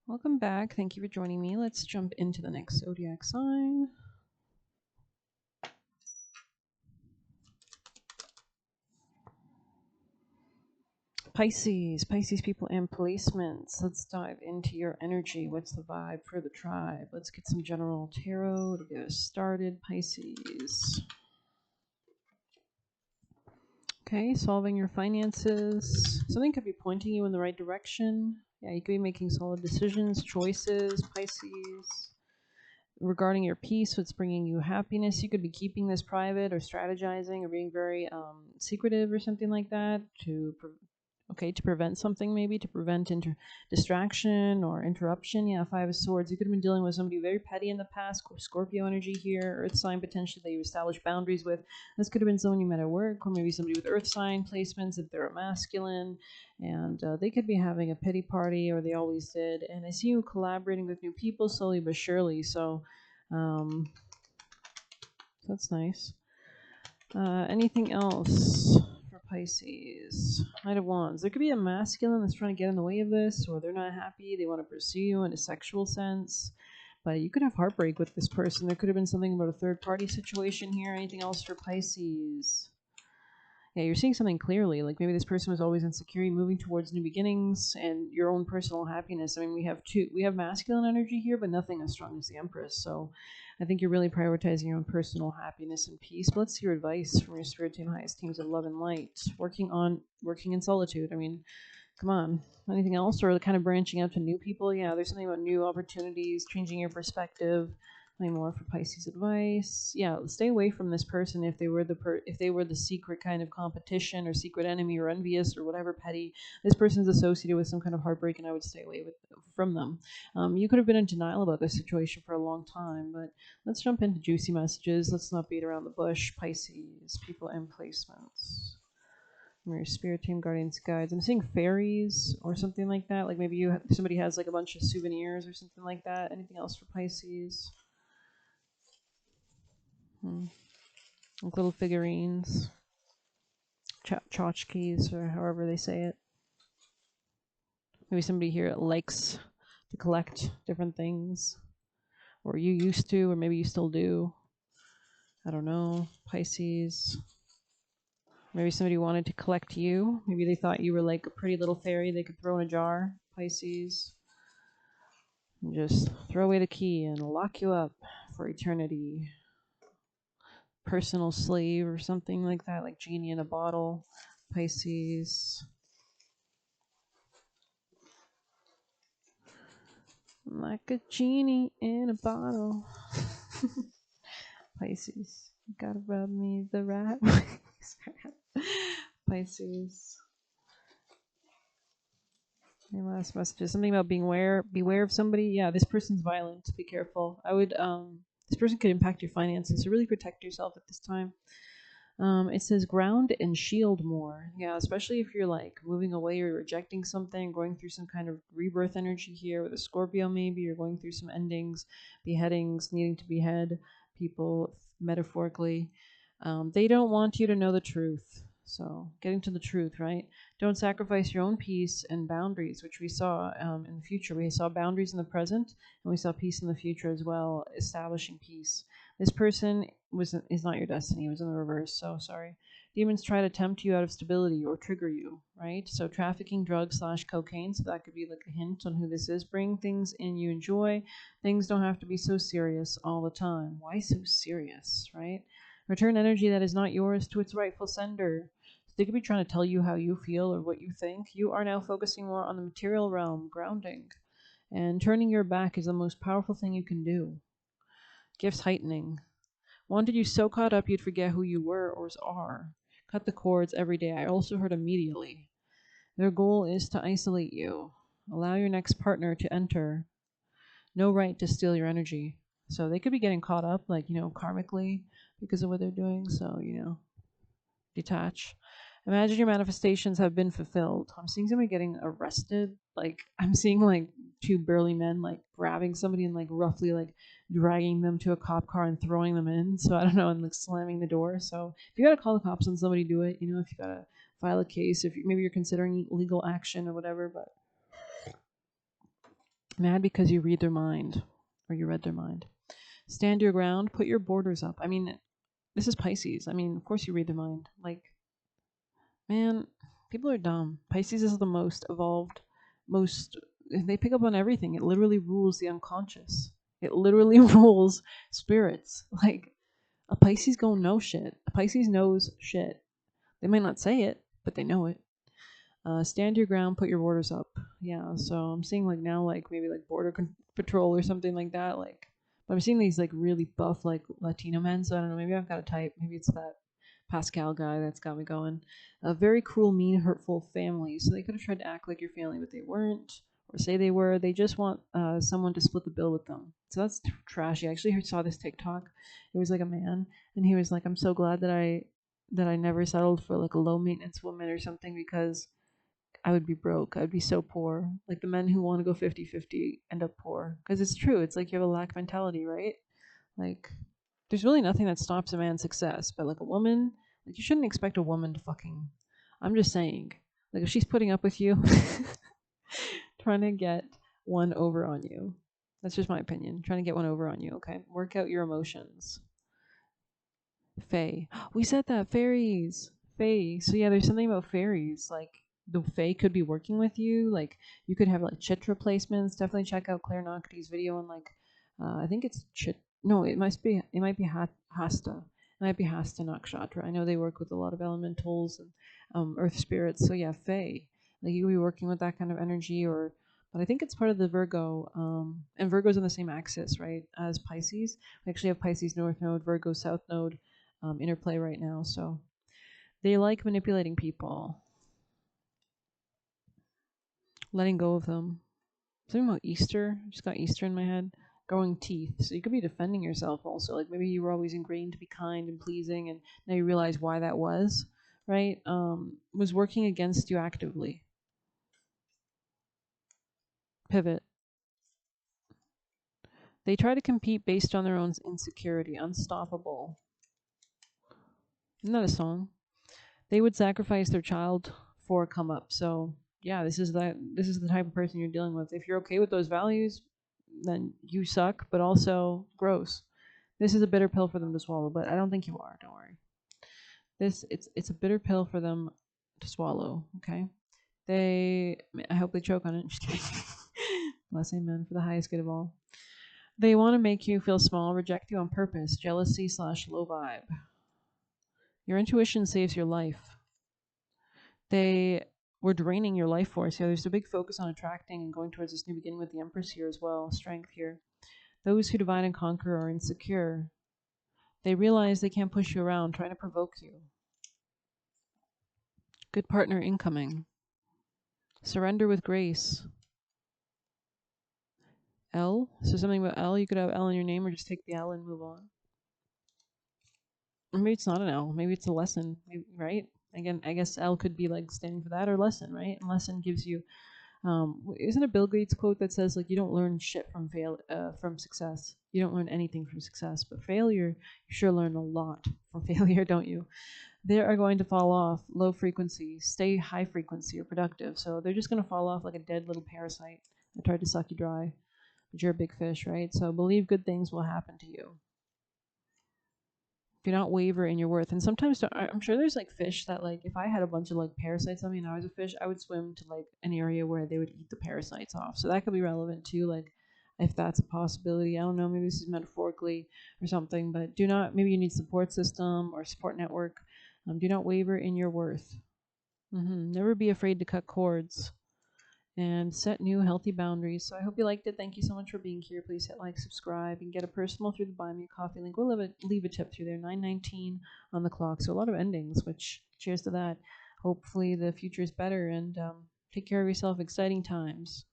Welcome back. Thank you for joining me. Let's jump into the next zodiac sign. Pisces people and placements. Let's dive into your energy. What's the vibe for the tribe? Let's get some general tarot to get us started. Pisces. Okay, solving your finances. Something could be pointing you in the right direction. Yeah, you could be making solid decisions, choices, Pisces. Regarding your peace, what's bringing you happiness, you could be keeping this private or strategizing or being very secretive or something like that to prevent something, maybe to prevent distraction or interruption. Yeah, Five of Swords. You could have been dealing with somebody very petty in the past. Scorpio energy here. Earth sign potentially that you established boundaries with. This could have been someone you met at work, or maybe somebody with Earth sign placements if they're a masculine, and they could be having a pity party, or they always did. And I see you collaborating with new people slowly but surely. So that's nice. Anything else for Pisces? Knight of Wands. There could be a masculine that's trying to get in the way of this, or they're not happy. They want to pursue you in a sexual sense. But you could have heartbreak with this person. There could have been something about a third party situation here. Anything else for Pisces? Yeah, you're seeing something clearly. Like maybe this person was always insecure, moving towards new beginnings and your own personal happiness. I mean, we have masculine energy here, but nothing as strong as the Empress. So I think you're really prioritizing your own personal happiness and peace. But let's see your advice from your spirit team, highest teams of love and light. Working in solitude. I mean, come on. Anything else, or kind of branching out to new people? Yeah, there's something about new opportunities, changing your perspective. Any more for Pisces advice? Yeah, stay away from this person if they were the secret kind of competition or secret enemy or envious or whatever petty. This person's associated with some kind of heartbreak, and I would stay away from them. You could have been in denial about this situation for a long time, but let's jump into juicy messages. Let's not beat around the bush. Pisces people and placements. From your spirit team, guardians, guides. I'm seeing fairies or something like that. Like maybe somebody has like a bunch of souvenirs or something like that. Anything else for Pisces? Like little figurines, tchotchkes, or however they say it. Maybe somebody here likes to collect different things, or you used to, or maybe you still do. I don't know. Pisces. Maybe somebody wanted to collect you. Maybe they thought you were like a pretty little fairy they could throw in a jar. Pisces. And just throw away the key and lock you up for eternity. Personal slave or something like that, like genie in a bottle. Pisces. Like a genie in a bottle. Pisces. You gotta rub me the right way. Pisces. Any last messages? Something about beware of somebody. Yeah, this person's violent. Be careful. I would this person could impact your finances, so really protect yourself at this time. It says ground and shield more. Yeah, especially if you're like moving away or rejecting something, going through some kind of rebirth energy here with a Scorpio, maybe you're going through some endings, beheadings, needing to behead people metaphorically. They don't want you to know the truth. So, getting to the truth, right? Don't sacrifice your own peace and boundaries, which we saw in the future. We saw boundaries in the present, and we saw peace in the future as well, establishing peace. This person is not your destiny. It was in the reverse. So sorry. Demons try to tempt you out of stability or trigger you, right? So trafficking drugs / cocaine. So that could be like a hint on who this is. Bring things in you enjoy. Things don't have to be so serious all the time. Why so serious, right? Return energy that is not yours to its rightful sender. They could be trying to tell you how you feel or what you think. You are now focusing more on the material realm, grounding. And turning your back is the most powerful thing you can do. Gifts heightening. Wanted you so caught up you'd forget who you were or are. Cut the cords every day. I also heard immediately. Their goal is to isolate you. Allow your next partner to enter. No right to steal your energy. So they could be getting caught up, like, karmically because of what they're doing. So, detach. Imagine your manifestations have been fulfilled. I'm seeing somebody getting arrested. Like I'm seeing like two burly men like grabbing somebody and like roughly like dragging them to a cop car and throwing them in. So I don't know, and like slamming the door. So if you gotta call the cops on somebody, do it. If you gotta file a case, maybe you're considering legal action or whatever. But Mad because you read their mind, or you read their mind. Stand your ground, put your borders up. I mean, this is Pisces. I mean, of course you read their mind. Like, man, people are dumb. Pisces is the most evolved, most, they pick up on everything. It literally rules the unconscious. It literally rules spirits. Like, a Pisces gonna know shit. A Pisces knows shit. They might not say it, but they know it. Stand your ground, put your borders up. Yeah, so I'm seeing like now, like maybe like patrol or something like that. Like, but I'm seeing these like really buff like Latino men. So I don't know. Maybe I've got a type. Maybe it's that Pascal guy that's got me going. A very cruel, mean, hurtful family. So they could have tried to act like your family, but they weren't, or say they were. They just want someone to split the bill with them. So that's trashy. I actually saw this TikTok. It was like a man, and he was like, "I'm so glad that I never settled for like a low maintenance woman or something because I would be broke. I would be so poor. Like the men who want to go 50-50 end up poor. Because it's true. It's like you have a lack mentality, right? Like, there's really nothing that stops a man's success. But like a woman, like you shouldn't expect a woman to fucking. I'm just saying. Like if she's putting up with you, trying to get one over on you. That's just my opinion. Trying to get one over on you, okay? Work out your emotions. Fae. We said that fairies. Fae. So yeah, there's something about fairies. Like the Fae could be working with you. Like you could have like chitra placements. Definitely check out Claire Nakati's video on like I think it's chit. No, it might be Hasta. It might be Hasta Nakshatra. I know they work with a lot of elementals and earth spirits. So yeah, Fae. Like you could be working with that kind of energy or. But I think it's part of the Virgo, and Virgo's on the same axis, right, as Pisces. We actually have Pisces North Node, Virgo South Node, interplay right now. So they like manipulating people, letting go of them. Something about Easter. I just got Easter in my head. Growing teeth. So you could be defending yourself also. Like maybe you were always ingrained to be kind and pleasing, and now you realize why that was, right? Was working against you actively. Pivot. They try to compete based on their own insecurity. Unstoppable. Isn't that a song? They would sacrifice their child for a come up. So yeah, this is the type of person you're dealing with. If you're okay with those values, then you suck, but also gross. This is a bitter pill for them to swallow, but I don't think you are. Don't worry. It's a bitter pill for them to swallow. Okay. I hope they choke on it. Just kidding. Bless amen for the highest good of all. They want to make you feel small, reject you on purpose. Jealousy / low vibe. Your intuition saves your life. They were draining your life force. Yeah, there's a big focus on attracting and going towards this new beginning with the Empress here as well. Strength here. Those who divide and conquer are insecure. They realize they can't push you around, trying to provoke you. Good partner incoming. Surrender with grace. L. So something about L. You could have L in your name or just take the L and move on. Or maybe it's not an L. Maybe it's a lesson, maybe, right? Again, I guess L could be like standing for that or lesson, right? And lesson gives you isn't a Bill Gates quote that says like you don't learn shit from success. You don't learn anything from success, but failure you sure learn a lot from failure, don't you? They are going to fall off low frequency, stay high frequency or productive. So they're just going to fall off like a dead little parasite that tried to suck you dry. But you're a big fish, right? So believe good things will happen to you. Do not waver in your worth. And sometimes I'm sure there's like fish that like if I had a bunch of like parasites on me and I was a fish, I would swim to like an area where they would eat the parasites off. So that could be relevant too, like if that's a possibility. I don't know, maybe this is metaphorically or something, but do not, maybe you need support system or support network. Do not waver in your worth. Never be afraid to cut cords and set new healthy boundaries. So I hope you liked it. Thank you so much for being here. Please hit like, subscribe, and get a personal through the Buy Me a Coffee link. We'll leave a tip through there. 9:19 on the clock. So a lot of endings, which cheers to that. Hopefully the future is better and take care of yourself. Exciting times.